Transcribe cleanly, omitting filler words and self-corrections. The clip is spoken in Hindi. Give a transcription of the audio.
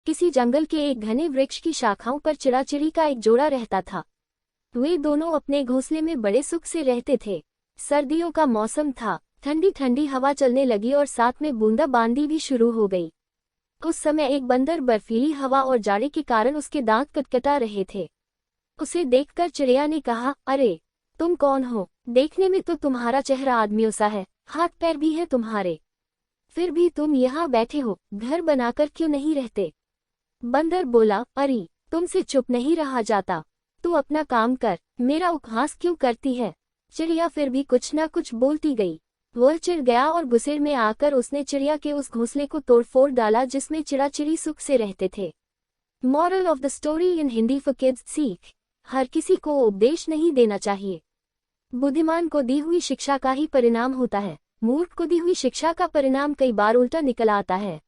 किसी जंगल के एक घने वृक्ष की शाखाओं पर चिड़ाचिड़ी का एक जोड़ा रहता था। वे दोनों अपने घोंसले में बड़े सुख से रहते थे। सर्दियों का मौसम था, ठंडी ठंडी हवा चलने लगी और साथ में बूंदाबांदी भी शुरू हो गई। उस समय एक बंदर बर्फीली हवा और जाड़े के कारण उसके दांत कटकटा रहे थे। उसे देखकर चिड़िया ने कहा, अरे तुम कौन हो? देखने में तो तुम्हारा चेहरा आदमियों सा है, हाथ पैर भी है तुम्हारे, फिर भी तुम यहाँ बैठे हो, घर बनाकर क्यों नहीं रहते? बंदर बोला, अरे तुमसे चुप नहीं रहा जाता, तू अपना काम कर, मेरा उपहास क्यों करती है? चिड़िया फिर भी कुछ ना कुछ बोलती गई। वह चिढ़ गया और गुस्से में आकर उसने चिड़िया के उस घोंसले को तोड़फोड़ डाला जिसमें चिड़ाचिड़ी सुख से रहते थे। Moral of the story in Hindi for kids. सीख, हर किसी को उपदेश नहीं देना चाहिए। बुद्धिमान को दी हुई शिक्षा का ही परिणाम होता है, मूर्ख को दी हुई शिक्षा का परिणाम कई बार उल्टा निकल आता है।